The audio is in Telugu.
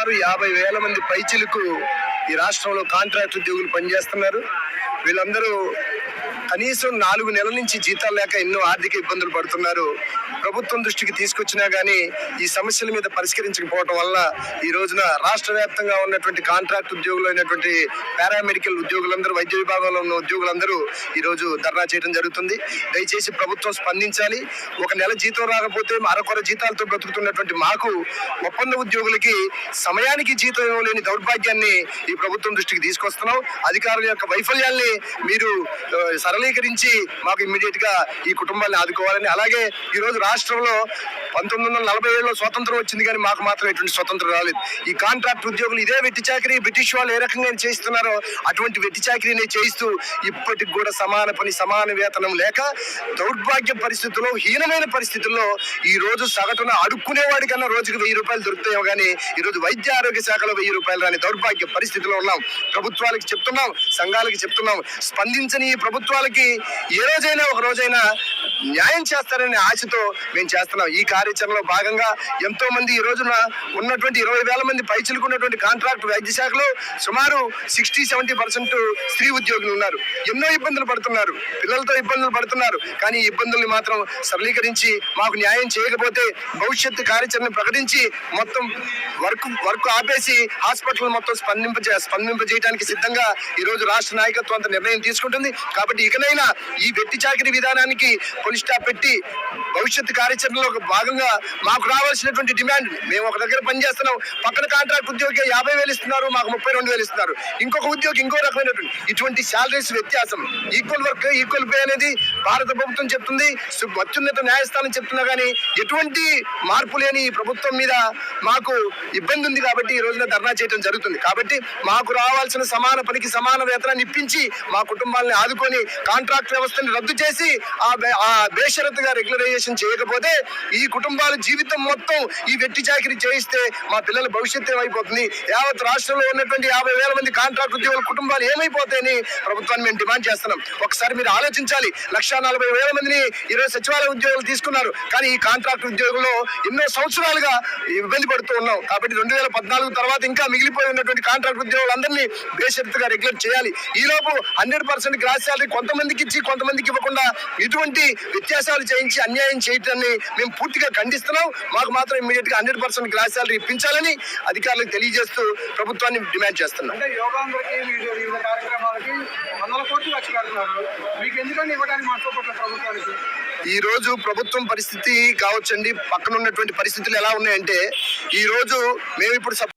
సుమారు 50,000 మంది పైచిలకు ఈ రాష్ట్రంలో కాంట్రాక్ట్ ఉద్యోగులు పనిచేస్తున్నారు. వీళ్ళందరూ కనీసం 4 నెలల నుంచి జీతాలు లేక ఎన్నో ఆర్థిక ఇబ్బందులు పడుతున్నారు. ప్రభుత్వం దృష్టికి తీసుకొచ్చినా కానీ ఈ సమస్యల మీద పరిష్కరించకపోవడం వల్ల ఈ రోజున రాష్ట్ర వ్యాప్తంగా ఉన్నటువంటి కాంట్రాక్ట్ ఉద్యోగులు అయినటువంటి పారామెడికల్ ఉద్యోగులందరూ, వైద్య విభాగంలో ఉన్న ఉద్యోగులందరూ ఈ రోజు ధర్నా చేయడం జరుగుతుంది. దయచేసి ప్రభుత్వం స్పందించాలి. ఒక నెల జీతం రాకపోతే అరకొర జీతాలతో బ్రతుకుతున్నటువంటి మాకు, ఒప్పంద ఉద్యోగులకి సమయానికి జీతం ఇవ్వలేని దౌర్భాగ్యాన్ని ఈ ప్రభుత్వం దృష్టికి తీసుకొస్తున్నాం. అధికారుల యొక్క వైఫల్యాల్ని మీరు సరళీకరించి మాకు ఇమ్మీడియట్ గా ఈ కుటుంబాన్ని ఆదుకోవాలని, అలాగే ఈ రోజు రాష్ట్రంలో 1947లో స్వతంత్రం వచ్చింది కానీ మాకు మాత్రం ఎటువంటి స్వతంత్రం రాలేదు. ఈ కాంట్రాక్ట్ ఉద్యోగులు ఇదే వెట్టి చాకరీ బ్రిటిష్ వాళ్ళు ఏ రకంగా చేయిస్తున్నారో అటువంటి వెట్టి చాకరీనే చేయిస్తూ ఇప్పటికి కూడా సమాన పని సమాన వేతనం లేక దౌర్భాగ్య పరిస్థితుల్లో, హీనమైన పరిస్థితుల్లో ఈ రోజు సగటున అడుక్కునేవాడి కన్నా రోజుకి 1000 రూపాయలు దొరుకుతాయో కానీ ఈ రోజు వైద్య ఆరోగ్య శాఖలో 1000 రూపాయలు రాని దౌర్భాగ్య పరిస్థితిలో ఉన్నాం. ప్రభుత్వాలకు చెప్తున్నాం, సంఘాలకు చెప్తున్నాం, స్పందించని ఈ ప్రభుత్వాలకి ఏ రోజైనా ఒక రోజైనా న్యాయం చేస్తారనే ఆశతో మేము చేస్తున్నాం. ఈ కార్యాచరణలో భాగంగా ఎంతో మంది ఈ రోజున ఉన్నటువంటి 20,000 మంది పైచిలుకున్నటువంటి కాంట్రాక్ట్ వైద్య శాఖలో సుమారు 60-70% స్త్రీ ఉద్యోగులు ఉన్నారు. ఎన్నో ఇబ్బందులు పడుతున్నారు, పిల్లలతో ఇబ్బందులు పడుతున్నారు. కానీ ఈ ఇబ్బందుల్ని మాత్రం సరళీకరించి మాకు న్యాయం చేయకపోతే భవిష్యత్తు కార్యాచరణ ప్రకటించి మొత్తం వర్క్ ఆపేసి హాస్పిటల్ మొత్తం స్పందింపజేయడానికి సిద్ధంగా ఈ రోజు రాష్ట్ర నాయకత్వం అంత నిర్ణయం తీసుకుంటుంది. కాబట్టి ఇకనైనా ఈ వెట్టి చాకిరీ విధానానికి ఫుల్ స్టాప్ పెట్టి భవిష్యత్తు కార్యాచరణలో భాగంగా మాకు రావాల్సినటువంటి డిమాండ్, మేము ఒక దగ్గర పనిచేస్తున్నాం, పక్కన కాంట్రాక్ట్ ఉద్యోగి 50,000 ఇస్తున్నారు, మాకు 32,000 ఇస్తున్నారు, ఇంకొక ఉద్యోగి ఇంకో రకమైనటువంటి ఇటువంటి శాలరీస్ వ్యత్యాసం, ఈక్వల్ వర్క్ ఈక్వల్ పే అనేది భారత ప్రభుత్వం చెప్తుంది, అత్యున్నత న్యాయస్థానం చెప్తున్నా కానీ ఎటువంటి మార్పు లేని ఈ ప్రభుత్వం మీద మాకు ఇబ్బంది ఉంది. కాబట్టి ఈ రోజున ధర్నా చేయడం జరుగుతుంది. కాబట్టి మాకు రావాల్సిన సమాన పనికి సమాన వేతనాన్ని ఇప్పించి మా కుటుంబాలను ఆదుకొని కాంట్రాక్ట్ వ్యవస్థని రద్దు చేసి ఆ బేషరతుగా రెగ్యులరైజేషన్ చేయకపోతే ఈ కుటుంబాల జీవితం మొత్తం ఈ వెట్టి చాకిరీ చేయిస్తే మా పిల్లల భవిష్యత్తు ఏమైపోతుంది, యావత్ రాష్ట్రంలో ఉన్నటువంటి 50,000 మంది కాంట్రాక్ట్ ఉద్యోగుల కుటుంబాలు ఏమైపోతాయని ప్రభుత్వాన్ని మేము డిమాండ్ చేస్తున్నాం. ఒకసారి మీరు ఆలోచించాలి. 140,000 మందిని ఈరోజు సచివాలయ ఉద్యోగులు తీసుకున్నారు, కానీ ఈ కాంట్రాక్ట్ ఉద్యోగుల్లో ఎన్నో సంవత్సరాలుగా ఇబ్బంది పడుతూ ఉన్నాం. కాబట్టి 2014 తర్వాత ఇంకా మిగిలిపోయి ఉన్నటువంటి కాంట్రాక్ట్ ఉద్యోగులందరినీ బేషరతుగా రెగ్యులేట్ చేయాలి. ఈ లోపు 100% గ్రాస్ శాలరీ కొంతమందికి ఇచ్చి కొంతమందికి ఇవ్వకుండా ఇటువంటి వ్యత్యాసాలు చేయించి అన్యాయం చేయటాన్ని మేము పూర్తిగా ఖండిస్తున్నాం. మాకు మాత్రం ఇమ్మీడియట్ గా 100% గ్రాస్ శాలరీ ఇప్పించాలని అధికారులకు తెలియజేస్తూ ప్రభుత్వాన్ని డిమాండ్ చేస్తున్నాం. ఈ రోజు ప్రభుత్వం పరిస్థితి కావచ్చండి, పక్కన ఉన్నటువంటి పరిస్థితులు ఎలా ఉన్నాయంటే ఈ రోజు మేము ఇప్పుడు